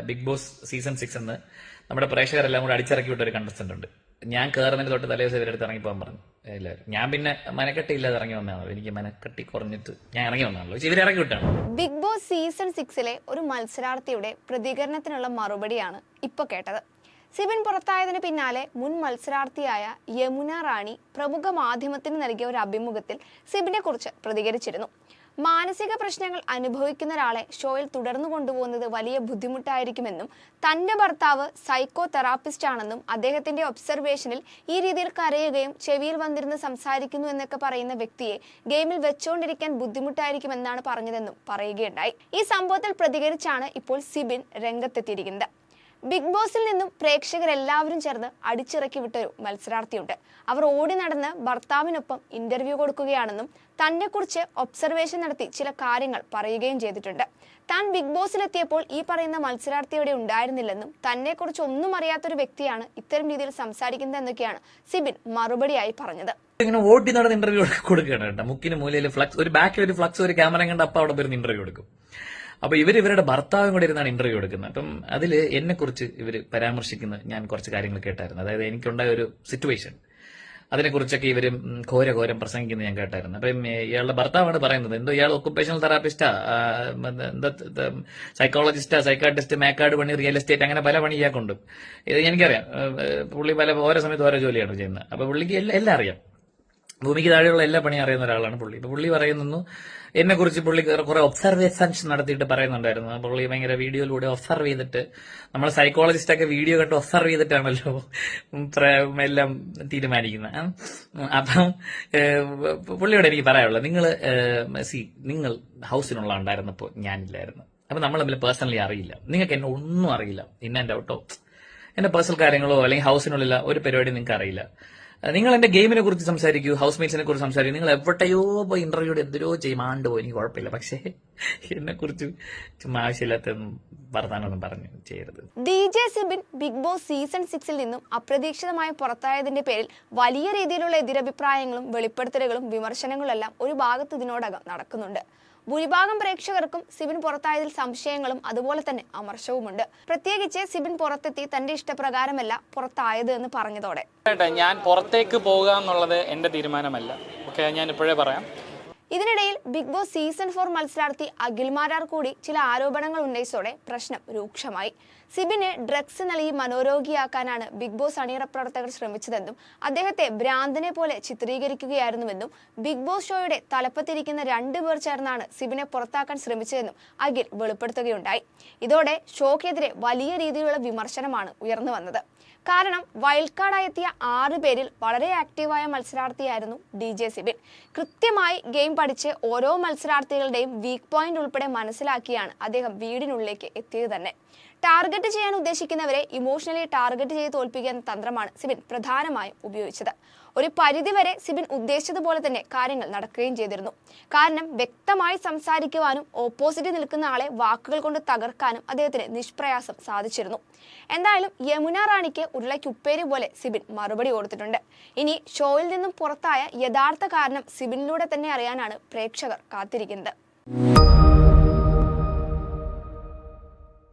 Big Boss season 6 എന്ന് നമ്മുടെ പ്രേക്ഷകരെല്ലാം കൂടെ അടിച്ചിറക്കി വിട്ട ഒരു കണ്ടസ്റ്റന്റ് ഉണ്ട്. ഞാൻ കയറുന്നതിന് തൊട്ട് തലേ ദിവസം ഇവരുടെ അടുത്ത് ഇറങ്ങിപ്പോകാൻ പറഞ്ഞു എല്ലാവരും. ഞാൻ പിന്നെ മനക്കെട്ടി ഇല്ലാതെ ഇറങ്ങി വന്നതാണല്ലോ, എനിക്ക് മനക്കെട്ടി കുറഞ്ഞിട്ട് ഞാൻ ഇറങ്ങി വന്നാണല്ലോ, പക്ഷെ ഇവരെ ഇറക്കി വിട്ടാണ്. ബിഗ് ബോസ് സീസൺ 6 ഒരു മത്സരാർത്ഥിയുടെ പ്രതികരണത്തിനുള്ള മറുപടിയാണ് ഇപ്പൊ കേട്ടത്. സിബിൻ പുറത്തായതിന് പിന്നാലെ മുൻ മത്സരാർത്ഥിയായ യമുന റാണി പ്രമുഖ മാധ്യമത്തിന് നൽകിയ ഒരു അഭിമുഖത്തിൽ സിബിനെ കുറിച്ച് പ്രതികരിച്ചിരുന്നു. മാനസിക പ്രശ്നങ്ങൾ അനുഭവിക്കുന്ന ഒരാളെ ഷോയിൽ തുടർന്നു കൊണ്ടുപോകുന്നത് വലിയ ബുദ്ധിമുട്ടായിരിക്കുമെന്നും തന്റെ ഭർത്താവ് സൈക്കോ തെറാപ്പിസ്റ്റ് ആണെന്നും അദ്ദേഹത്തിന്റെ ഒബ്സർവേഷനിൽ ഈ രീതിയിൽ കരയുകയും ചെവിയിൽ വന്നിരുന്ന് സംസാരിക്കുന്നു എന്നൊക്കെ പറയുന്ന വ്യക്തിയെ ഗെയിമിൽ വെച്ചുകൊണ്ടിരിക്കാൻ ബുദ്ധിമുട്ടായിരിക്കുമെന്നാണ് പറഞ്ഞതെന്നും പറയുകയുണ്ടായി. ഈ സംഭവത്തിൽ പ്രതികരിച്ചാണ് ഇപ്പോൾ സിബിൻ രംഗത്തെത്തിയിരിക്കുന്നത്. ബിഗ് ബോസിൽ നിന്നും പ്രേക്ഷകരെല്ലാവരും ചേർന്ന് അടിച്ചിറക്കി വിട്ടൊരു മത്സരാർത്ഥിയുണ്ട്. അവർ ഓടി നടന്ന് ഭർത്താവിനൊപ്പം ഇന്റർവ്യൂ കൊടുക്കുകയാണെന്നും തന്നെക്കുറിച്ച് ഒബ്സർവേഷൻ നടത്തി ചില കാര്യങ്ങൾ പറയുകയും ചെയ്തിട്ടുണ്ട്. താൻ ബിഗ് ബോസിലെത്തിയപ്പോൾ ഈ പറയുന്ന മത്സരാർത്ഥി ഇവിടെ ഉണ്ടായിരുന്നില്ലെന്നും തന്നെക്കുറിച്ച് ഒന്നും അറിയാത്തൊരു വ്യക്തിയാണ് ഇത്തരം രീതിയിൽ സംസാരിക്കുന്നത് എന്നൊക്കെയാണ് സിബിൻ മറുപടിയായി പറഞ്ഞത്. ഇങ്ങനെ ഓടി നടന്ന് ഇന്റർവ്യൂ കൊടുക്കുകയാണ് കേട്ടോ. മുക്കിന് മൂലയിൽ ഫ്ലക്സ്, ഒരു ബാക്കിൽ ഒരു ഫ്ലക്സ്, ഒരു ക്യാമറ കണ്ട് അപ്പൊ അവിടെ വരുന്ന ഇന്റർവ്യൂ കൊടുക്കും. അപ്പൊ ഇവരുടെ ഭർത്താവും കൂടെ ഇരുന്നാണ് ഇന്റർവ്യൂ എടുക്കുന്നത്. അപ്പം അതിൽ എന്നെ കുറിച്ച് ഇവർ പരാമർശിക്കുന്ന ഞാൻ കുറച്ച് കാര്യങ്ങൾ കേട്ടായിരുന്നു. അതായത് എനിക്കുണ്ടായ ഒരു സിറ്റുവേഷൻ, അതിനെക്കുറിച്ചൊക്കെ ഇവരും ഘോരം പ്രസംഗിക്കുന്നത് ഞാൻ കേട്ടായിരുന്നു. അപ്പം ഇയാളുടെ ഭർത്താവാണ് പറയുന്നത്, എന്തോ ഇയാൾ ഒക്കുപേഷണൽ തെറാപ്പിസ്റ്റാ, എന്താ സൈക്കോളജിസ്റ്റാ, സൈക്കാട്രിസ്റ്റ്, മേക്കാട് പണി, റിയൽ എസ്റ്റേറ്റ്, അങ്ങനെ പല പണി ഇയാൾക്കുണ്ട്. ഇത് എനിക്കറിയാം. പുള്ളി ഓരോ സമയത്ത് ഓരോ ജോലിയാണ് ചെയ്യുന്നത്. അപ്പൊ പുള്ളിക്ക് എല്ലാം അറിയാം. ഭൂമിക്ക് താഴെയുള്ള എല്ലാ പണിയും അറിയുന്ന ഒരാളാണ് പുള്ളി. ഇപ്പൊ പുള്ളി പറയുന്നു എന്നെ കുറിച്ച് പുള്ളി കുറെ ഒബ്സർവേഷൻസ് നടത്തിയിട്ട് പറയുന്നുണ്ടായിരുന്നു. പുള്ളി ഭയങ്കര വീഡിയോയിലൂടെ ഒബ്സർവ് ചെയ്തിട്ട്, നമ്മൾ സൈക്കോളജിസ്റ്റ് ഒക്കെ വീഡിയോ കണ്ട് ഒബ്സർവ് ചെയ്തിട്ടാണല്ലോ എല്ലാം തീരുമാനിക്കുന്നത്. അപ്പം പുള്ളിയോട് എനിക്ക് പറയാനുള്ളത്, നിങ്ങൾ ഹൗസിനുള്ള ഉണ്ടായിരുന്നപ്പോൾ ഞാനില്ലായിരുന്നു. അപ്പൊ നമ്മൾ തമ്മിൽ പേഴ്സണലി അറിയില്ല, നിങ്ങൾക്ക് എന്നെ ഒന്നും അറിയില്ല, ഇൻ ആൻഡ് ഔട്ടോ എന്റെ പേഴ്സണൽ കാര്യങ്ങളോ അല്ലെങ്കിൽ ഹൗസിനുള്ള ഒരു പരിപാടി നിങ്ങൾക്ക് അറിയില്ല. നിങ്ങൾ എന്റെ ഗെയിമിനെ കുറിച്ച് സംസാരിക്കൂ, ഹൗസ് മേറ്റ്സിനെ കുറിച്ച് സംസാരിക്കൂ, നിങ്ങൾ എവിടെയോ പോയി ഇന്റർവ്യൂടെ എന്തിനോ ചെയ്യും, പോയി എനിക്ക് കുഴപ്പമില്ല, പക്ഷേ എന്നെ കുറിച്ച് ചുമ്മാ ആവശ്യമില്ലാത്ത വർത്താനൊന്നും പറഞ്ഞു ചെയ്യരുത്. DJ Sibin Bigg Boss season 6 നിന്നും അപ്രതീക്ഷിതമായി പുറത്തായതിന്റെ പേരിൽ വലിയ രീതിയിലുള്ള എതിരഭിപ്രായങ്ങളും വെളിപ്പെടുത്തലുകളും വിമർശനങ്ങളും എല്ലാം ഒരു ഭാഗത്ത് ഇതിനോടകം നടക്കുന്നുണ്ട്. ഭൂരിഭാഗം പ്രേക്ഷകർക്കും സിബിൻ പുറത്തായതിൽ സംശയങ്ങളും അതുപോലെ തന്നെ അമർഷവുമുണ്ട്. പ്രത്യേകിച്ച് സിബിൻ പുറത്തെത്തി തന്റെ ഇഷ്ടപ്രകാരമല്ല പുറത്തായത് എന്ന് പറഞ്ഞതോടെ. ഞാൻ പുറത്തേക്ക് പോകുക എന്നുള്ളത് എന്റെ തീരുമാനമല്ല. ഓക്കെ, ഞാൻ ഇപ്പോഴേ പറയാം. ഇതിനിടയിൽ ബിഗ് ബോസ് സീസൺ 4 മത്സരാർത്ഥി അഖിൽ മാരാർ കൂടി ചില ആരോപണങ്ങൾ ഉന്നയിച്ചതോടെ പ്രശ്നം രൂക്ഷമായി. സിബിനെ ഡ്രഗ്സ് നൽകി മനോരോഗിയാക്കാനാണ് ബിഗ് ബോസ് അണിയറ പ്രവർത്തകർ ശ്രമിച്ചതെന്നും അദ്ദേഹത്തെ ഭ്രാന്തനെ പോലെ ചിത്രീകരിക്കുകയായിരുന്നുവെന്നും ബിഗ് ബോസ് ഷോയുടെ തലപ്പത്തിരിക്കുന്ന 2 പേർ ചേർന്നാണ് സിബിനെ പുറത്താക്കാൻ ശ്രമിച്ചതെന്നും അഖിൽ വെളിപ്പെടുത്തുകയുണ്ടായി. ഇതോടെ ഷോക്കെതിരെ വലിയ രീതിയിലുള്ള വിമർശനമാണ് ഉയർന്നു വന്നത്. കാരണം വൈൽഡ് കാർഡായി എത്തിയ 6 പേരിൽ വളരെ ആക്റ്റീവായ മത്സരാർത്ഥിയായിരുന്നു DJ സിബിൻ. കൃത്യമായി ഗെയിം പഠിച്ച് ഓരോ മത്സരാർത്ഥികളുടെയും വീക്ക് പോയിന്റ് ഉൾപ്പെടെ മനസ്സിലാക്കിയാണ് അദ്ദേഹം വീടിനുള്ളിലേക്ക് എത്തിയത് തന്നെ. ടാർഗറ്റ് ചെയ്യാൻ ഉദ്ദേശിക്കുന്നവരെ ഇമോഷണലി ടാർഗറ്റ് ചെയ്ത് തോൽപ്പിക്കുന്ന തന്ത്രമാണ് സിബിൻ പ്രധാനമായും ഉപയോഗിച്ചത്. ഒരു പരിധിവരെ സിബിൻ ഉദ്ദേശിച്ചതുപോലെ തന്നെ കാര്യങ്ങൾ നടക്കുകയും ചെയ്തിരുന്നു. കാരണം വ്യക്തമായി സംസാരിക്കുവാനും ഓപ്പോസിറ്റ് നിൽക്കുന്ന ആളെ വാക്കുകൾ കൊണ്ട് തകർക്കാനും അദ്ദേഹത്തിന് നിഷ്പ്രയാസം സാധിച്ചിരുന്നു. എന്തായാലും യമുന റാണിക്ക് ഉരുളയ്ക്കുപ്പേരി പോലെ സിബിൻ മറുപടി കൊടുത്തിട്ടുണ്ട്. ഇനി ഷോയിൽ നിന്നും പുറത്തായ യഥാർത്ഥ കാരണം സിബിനിലൂടെ തന്നെ അറിയാനാണ് പ്രേക്ഷകർ കാത്തിരിക്കുന്നത്.